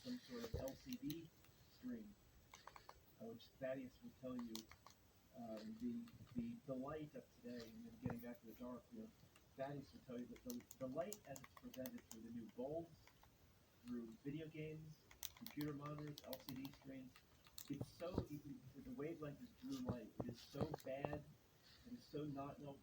some sort of LCD screen, which Thaddeus will tell you the light of today, and then getting back to the dark, Thaddeus will tell you that the light as it's presented through the new bulbs, through video games, computer monitors, LCD screens, it's so, the wavelength is blue light. It is so bad. It is so not, no,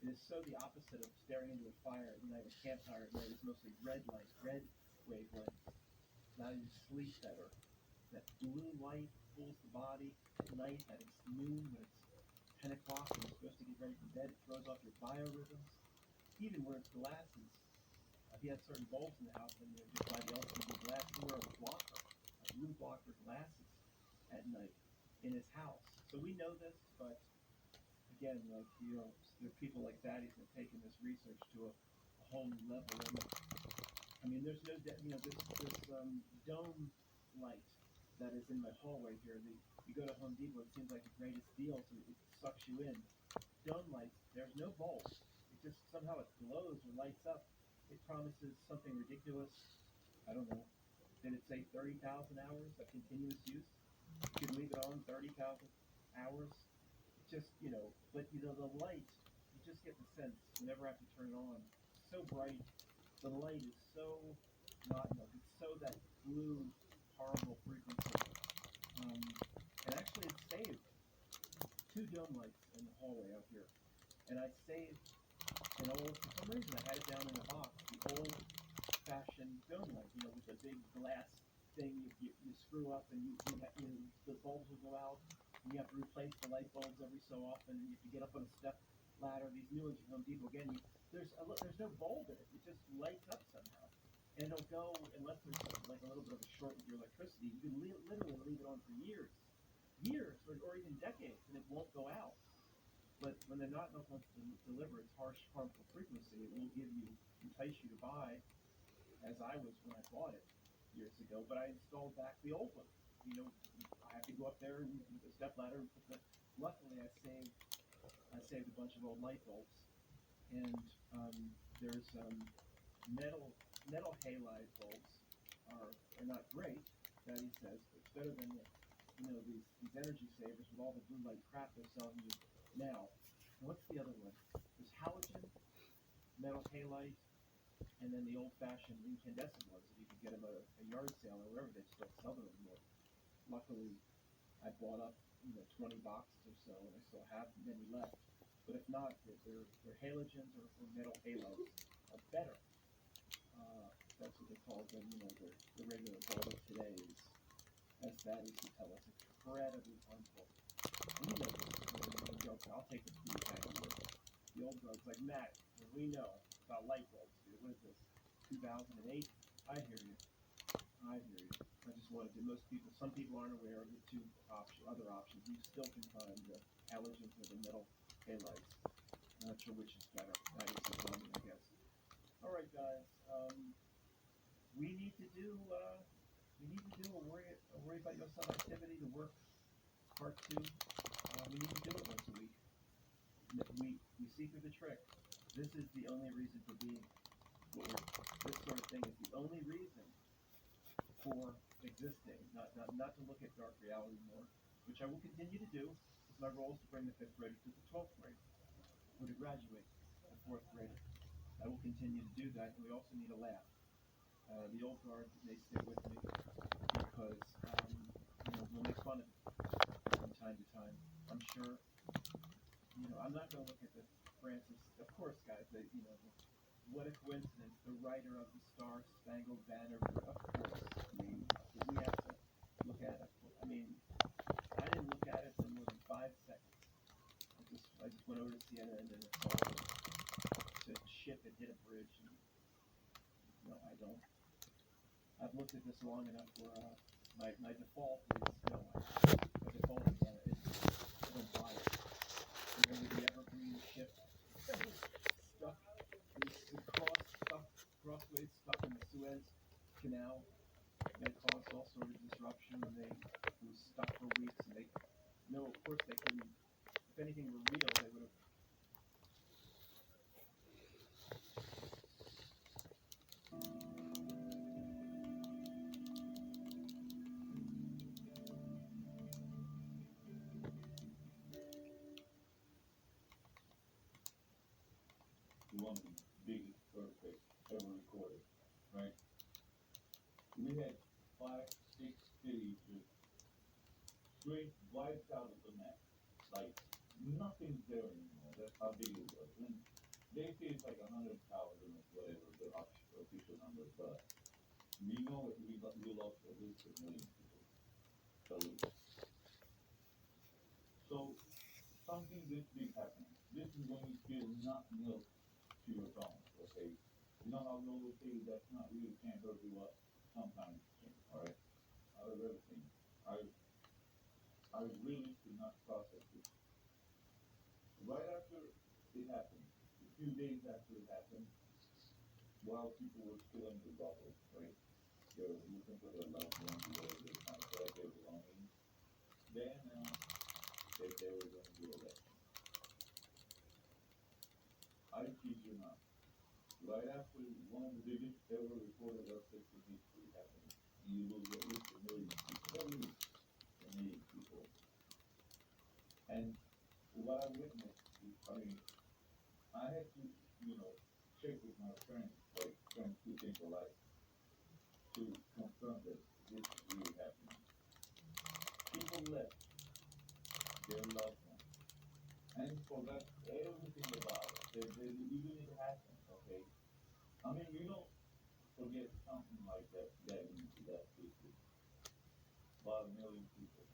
it is so the opposite of staring into a fire at night, a campfire at night. It's mostly red light, red wavelength. Now you sleep better. That blue light pulls the body at night, at its noon, when it's 10 o'clock and you're supposed to get ready for bed. It throws off your biorhythms. Even wears glasses. He has certain bulbs in the house, and just buy the LCD glass. He wears a blocker, a blue blocker glasses at night in his house. So we know this, but again, like, there are people like Thaddeus that have taken this research to a whole new level. And I mean, there's no, this dome light that is in my hallway here. You go to Home Depot, it seems like the greatest deal, so it sucks you in. Dome lights, there's no bulbs. It just somehow it glows or lights up. It promises something ridiculous. I don't know. Did it say 30,000 hours of continuous use? You can leave it on 30,000 hours. Just, but the light, you just get the sense you never have to turn it on. It's so bright. The light is so not enough. It's so that blue, horrible frequency. And actually it saved 2 dome lights in the hallway out here. And I saved an old, for some reason I had it down in a box, the old-fashioned dome light, with a big glass thing you screw up, and the bulbs will go out, and you have to replace the light bulbs every so often, and you have to get up on a step ladder. These new ones from Home Depot, again, there's no bulb in it. It just lights up somehow. And it'll go, unless there's like a little bit of a short with your electricity, you can literally leave it on for years, or even decades, and it won't go out. But when they're not enough to deliver its harsh, harmful frequency, it will entice you to buy, as I was when I bought it years ago. But I installed back the old one. I have to go up there with the step ladder and luckily I saved a bunch of old light bulbs. And there's metal halide bulbs are not great, that he says, but it's better than these energy savers with all the blue light crap they're selling you now. What's the other one? There's halogen, metal halide, and then the old-fashioned incandescent ones that you can get at a yard sale or wherever they still sell them anymore. Luckily, I bought up 20 boxes or so, and I still have many left. But if not, they're halogens or metal halides are better. That's what they call them. The regular bulb of today is, as Thaddeus would tell us, incredibly harmful. And I'll take the food back and look. The old drugs, like Matt, we know about light bulbs, dude. What is this, 2008? I hear you. I just wanted to, some people aren't aware of the other options. You still can find the halogens or the metal halides. I'm not sure which is better. That is the one, I guess. All right, guys. We need to do a worry about yourself activity, the work part 2. We need to do it once a week. We see through the trick. This is the only reason for being. This sort of thing is the only reason for existing. Not to look at dark reality more, which I will continue to do. Because my goal is to bring the 5th grader to the 12th grade, or to graduate the 4th grader. I will continue to do that, and we also need a lab. The old guard may stick with me because we'll make fun of it from time to time. I'm sure. I'm not going to look at the Francis. Of course, guys. What a coincidence. The writer of the Star-Spangled Banner. Of course. We have to look at it. I didn't look at it for more than 5 seconds. I just went over to CNN and saw the ship had hit a bridge. And, no, I don't. I've looked at this long enough where my default is no. My default is I don't buy it. Remember the Evergreen ship stuck, crossways stuck in the Suez Canal. That caused all sort of disruption, and it was stuck for weeks. And of course they couldn't. If anything were real, they would have. straight wiped out of the map. Like nothing's there anymore. That's how big it was. And they say it's like 100,000 or whatever the official number, but we know that we lost at least a million people. At least. So something this big happening. This is when you feel not milk to your bones, okay? You know how we always say that's not real, can't hurt you up? Sometimes it can, alright? Out of everything. I I really could not process it. Right after it happened, a few days after it happened, while people were still in the bubble, right? They were looking for their loved ones, where they kind of felt their belongings. They announced that they were going to do elections. I kid you not. Right after one of the biggest ever recorded earthquakes in history happened, and you lose at least a million people, at least a million people. And what I witnessed, I mean, I had to, check with my friends, like friends who think alike, to confirm that this is really happening. People left their loved ones and forgot everything about it. Even if it happened, okay? I mean, you don't forget something like that easy, that quickly. About a million people.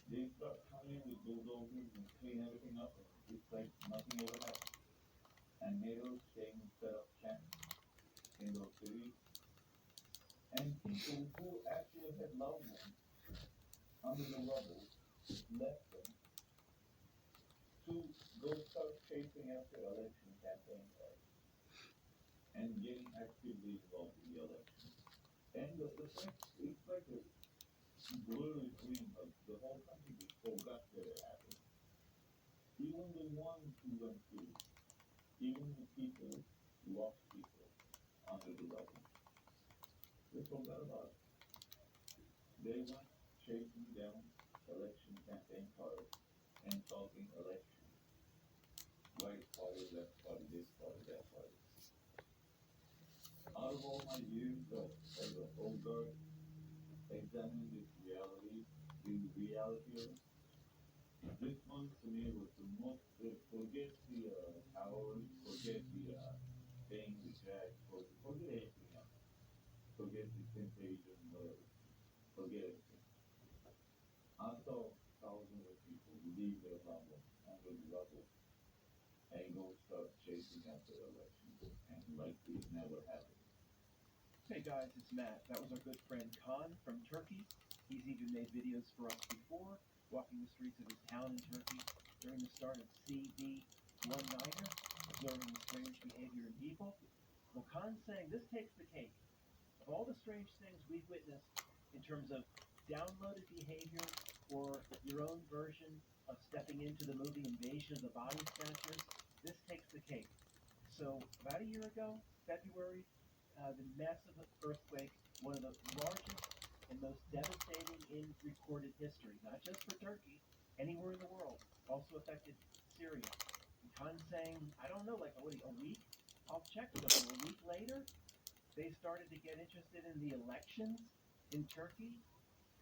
They start coming in with bulldozers and clean everything up, and it's like nothing ever happened. And neighbors came and set up camps in those cities. And people who actually had loved ones under the rubble left them to go start chasing after election campaign cards and getting actively involved in the election. And the thing, it's like a blurry dream, like the whole country just forgot that it happened. Even the ones who went through, even the people who lost people under the rubble, they forgot about it. They went chasing down election campaign cards and talking elections. Right party, left party, this party, that party. Out of all my years as a Bogart examining this reality, the reality of it, this one to me was the most, forget the towers, forget the paying the jack, forget anything else. Forget the temptation, whatever. Forget everything. I saw thousands of people leave their loved ones under the rubble and go start chasing after elections and like it never happened. Hey guys, it's Matt. That was our good friend Khan from Turkey. He's even made videos for us before, walking the streets of his town in Turkey during the start of CB19er, observing the strange behavior in people. Well, Khan's saying this takes the cake. Of all the strange things we've witnessed in terms of downloaded behavior or your own version of stepping into the movie Invasion of the Body Snatchers, this takes the cake. So about a year ago, February, the massive earthquake, one of the largest and most devastating in recorded history, not just for Turkey, anywhere in the world, also affected Syria. And Khan's saying, I don't know, like a week? I'll check with them. A week later, they started to get interested in the elections in Turkey.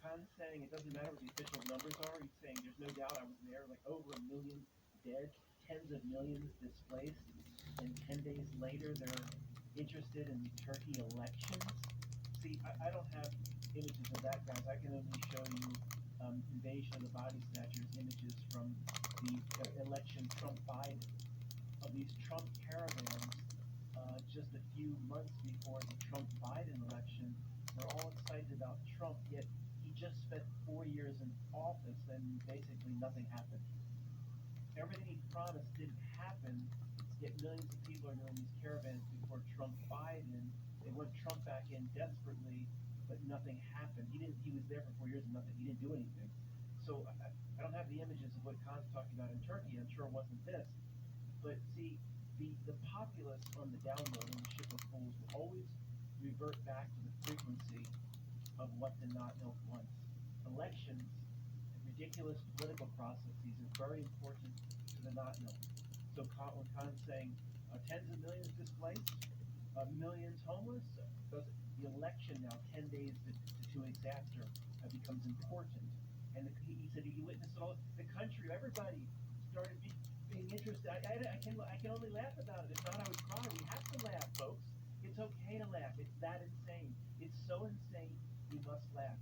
Khan's saying it doesn't matter what the official numbers are. He's saying there's no doubt I was there, like over a million dead, tens of millions displaced, and 10 days later they're interested in Turkey elections. See, I don't have images of that, guys. I can only show you Invasion of the Body Snatchers images from the election Trump-Biden, of these Trump caravans just a few months before the Trump-Biden election. They're all excited about Trump, yet he just spent 4 years in office and basically nothing happened. Everything he promised didn't happen, yet millions of people are doing these caravans before Trump-Biden. They want Trump back in desperately, but nothing happened. He was there for 4 years and nothing. He didn't do anything. So I don't have the images of what Khan's talking about in Turkey. I'm sure it wasn't this. But see, the populace on the download on the ship of fools will always revert back to the frequency of what the not milk wants. Elections and ridiculous political processes are very important to the not milk. So when Khan's saying tens of millions displaced, millions homeless, the election now 10 days to exact becomes important. and he said he witnessed it all. The country, everybody started being interested. I can only laugh about it. If not, I would cry. We have to laugh, folks. It's okay to laugh. It's that insane. It's so insane. We must laugh.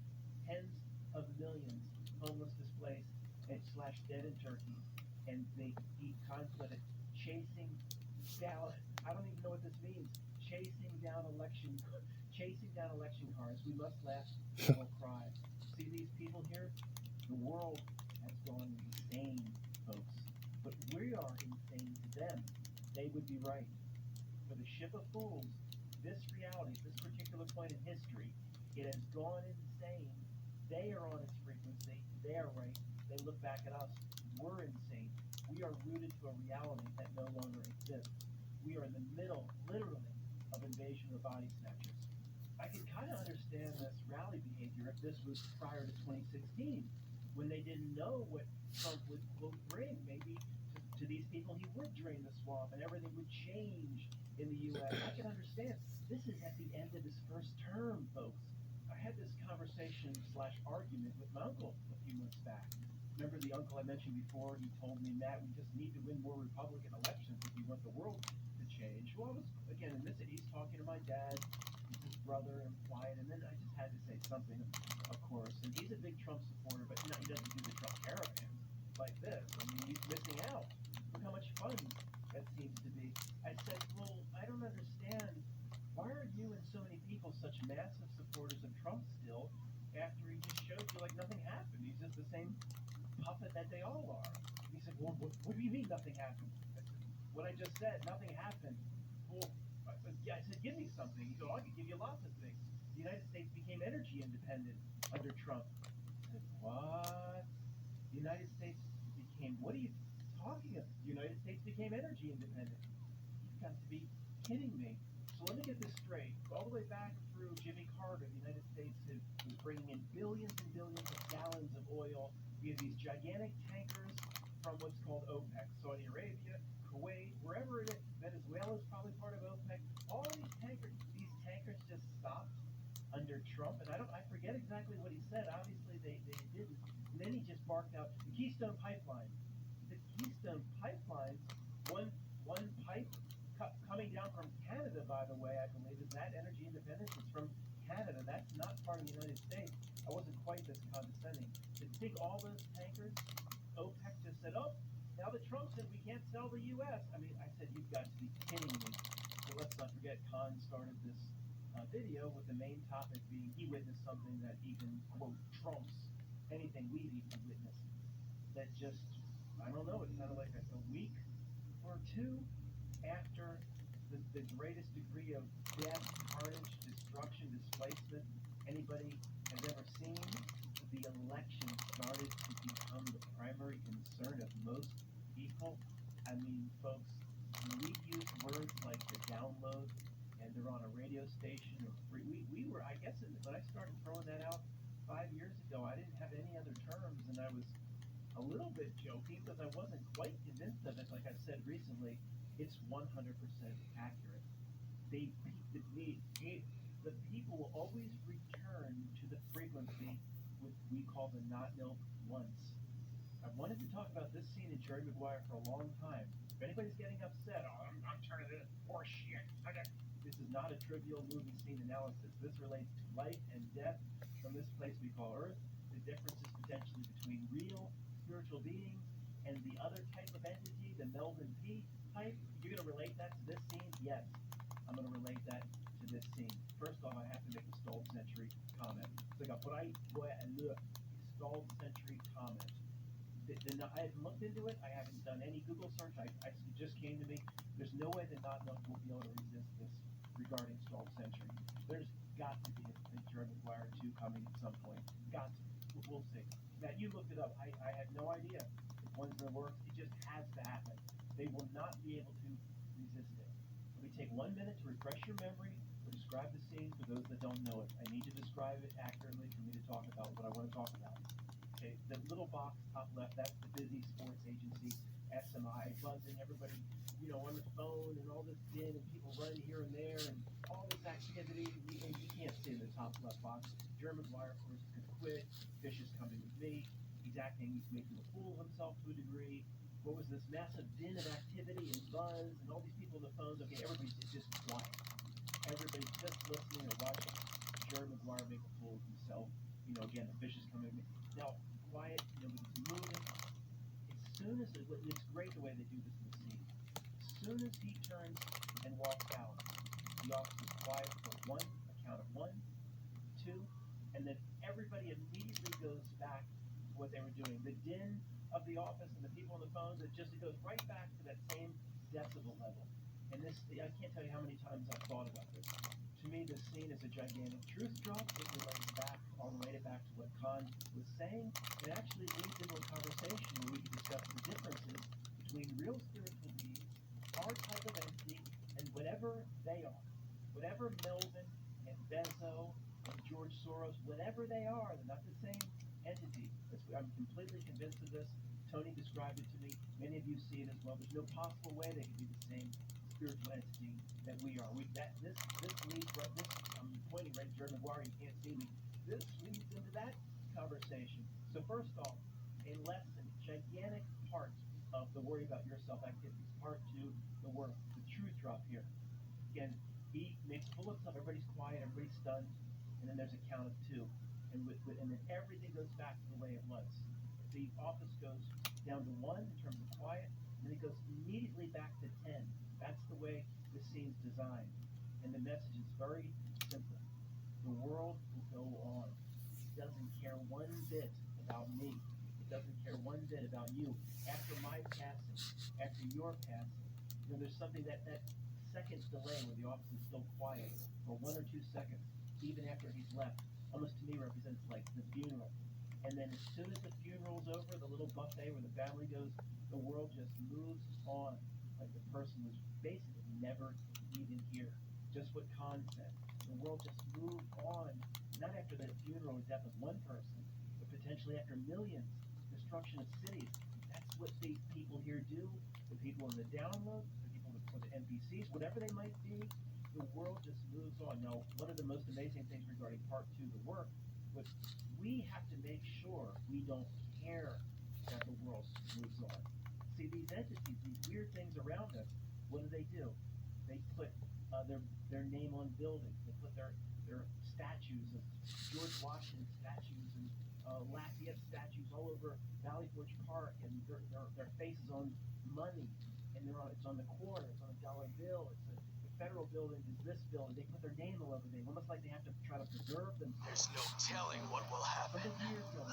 Tens of millions homeless, displaced, and slash dead in Turkey, and they deep conflict, chasing down. I don't even know what this means. Chasing down election cars. We must laugh. We will cry. See these people here? The world has gone insane, folks. But we are insane to them. They would be right. For the ship of fools, this reality, this particular point in history, it has gone insane. They are on its frequency. They are right. They look back at us. We're insane. We are rooted to a reality that no longer exists. We are in the middle, literally, of invasion of body snatchers. I could kind of understand this rally behavior if this was prior to 2016, when they didn't know what Trump would bring. Maybe to these people he would drain the swamp and everything would change in the U.S. I can understand. This is at the end of his first term, folks. I had this conversation slash argument with my uncle a few months back. Remember the uncle I mentioned before? He told me, Matt, we just need to win more Republican elections if we want the world to change. Well, I was, again, in this, he's talking to my dad, his brother, and quiet, and then I just had to say something, of course. And he's a big Trump supporter, but he doesn't do the Trump caravan like this. I mean, he's missing out. Look how much fun that seems to be. I said, well, I don't understand. Why are you and so many people such massive supporters of Trump still after he just showed you like nothing happened? He's just the same puppet that they all are. He said, well, what do you mean nothing happened? I said, what I just said, nothing happened. Well, I said, give me something. He said, oh, I could give you lots of things. The United States became energy independent under Trump. I said, what? The United States became, what are you talking about? The United States became energy independent. You've got to be kidding me. So let me get this straight. All the way back through Jimmy Carter, the United States was bringing in billions and billions of gallons of oil via these gigantic tankers from what's called OPEC. Saudi Arabia, Kuwait, wherever it is. Venezuela is probably part of OPEC. All these tankers just stopped under Trump. And I forget exactly what he said. Obviously, they didn't. And then he just barked out the Keystone Pipeline. The Keystone Pipeline, one pipe coming down from Canada, by the way, I believe, is that energy independence is from Canada. That's not part of the United States. I wasn't quite this condescending. To take all those tankers, OPEC just said, oh, now that Trump said we can't sell the U.S. I mean, I said, you've got to be kidding me. So let's not forget, Khan started this video with the main topic being he witnessed something that even, quote, trumps anything we've even witnessed. That just, I don't know, it's kind of like a week or two after the greatest degree of death, carnage, destruction, displacement anybody has ever seen, the election started to become the primary concern of most people. I mean, folks, we use words like the download, and they're on a radio station or free. We were, I guess, when I started throwing that out 5 years ago, I didn't have any other terms, and I was a little bit joking because I wasn't quite convinced of it. Like I said recently, it's 100% accurate. The people will always return to the frequency which we call the not know once. I wanted to talk about this scene in Jerry Maguire for a long time. If anybody's getting upset, oh, I'm turning this horse shit. This is not a trivial movie scene analysis. This relates to life and death from this place we call Earth. The differences potentially between real spiritual beings and the other type of entity, the Melvin P type. You're going to relate that to this scene? Yes, I'm going to relate that to this scene. First off, I have to make a stalled century comment. So I stalled century comment. I haven't looked into it. I haven't done any Google search. It just came to me. There's no way the not known will be able to resist this regarding stalled century. There's got to be a Jerry Maguire 2 coming at some point. Got to. We'll see. Matt, you looked it up. I had no idea if one's going to work. It just has to happen. They will not be able to resist it. Let me take 1 minute to refresh your memory or describe the scene for those that don't know it. I need to describe it accurately for me to talk about what I want to talk about. Okay, the little box top left, that's the busy sports agency, SMI, buzzing, everybody, on the phone and all this din and people running here and there and all this activity. You can't see in the top left box. Jerry Maguire, of course, is going to quit. Fish is coming with me. he's acting, he's making a fool of himself to a degree. What was this massive din of activity and buzz and all these people on the phones? Okay, everybody's just quiet. Everybody's just listening or watching Jerry Maguire make a fool of himself. You know, again, the fish is coming. Now, quiet, nobody's moving. As soon as it's great the way they do this in the scene. As soon as he turns and walks out, the office is quiet for a count of 1, 2, and then everybody immediately goes back to what they were doing. The din of the office and the people on the phones, it goes right back to that same decibel level. And this, I can't tell you how many times I've thought about this. To me, this scene is a gigantic truth drop. It relates back, or related back to what Khan was saying. It actually leads into a conversation where we can discuss the differences between real spiritual beings, our type of entity, and whatever they are. Whatever Melvin and Bezos and George Soros, whatever they are, they're not the same entity. I'm completely convinced of this. Tony described it to me. Many of you see it as well. There's no possible way they could be the same spiritual entity that we are. This leads right. I'm pointing right at Jerry Maguire. You can't see me. This leads into that conversation. So first off, a lesson, gigantic part of the worry about yourself activities. Part 2, the work, the truth drop here. Again, he makes full of stuff. Everybody's quiet. Everybody's stunned. And then there's a count of 2. And then everything goes back to the way it was. The office goes down to 1 in terms of quiet, and then it goes immediately back to 10. That's the way the scene's designed. And the message is very simple. The world will go on. It doesn't care one bit about me. It doesn't care one bit about you. After my passing, after your passing, there's something that second delay where the office is still quiet for 1 or 2 seconds, even after he's left, almost to me represents like the funeral. And then as soon as the funeral's over, the little buffet where the family goes, the world just moves on like the person was basically never even here. Just what Khan said. The world just moved on, not after the funeral or death of one person, but potentially after millions, destruction of cities. That's what the people here do. The people in the downloads, the people for the NPCs, whatever they might be, the world just moves on. Now, one of the most amazing things regarding part 2, the work, was we have to make sure we don't care that the world moves on. See, these entities, these weird things around us, what do? They put their name on buildings. They put their statues of George Washington statues and Lafayette statues all over Valley Forge Park, and their faces on money, and it's on the quarter, it's on a dollar bill, the federal building is this building. They put their name all over things, almost like they have to try to preserve them. There's no telling what will happen.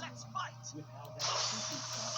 Let's fight! With how that creepy stuff.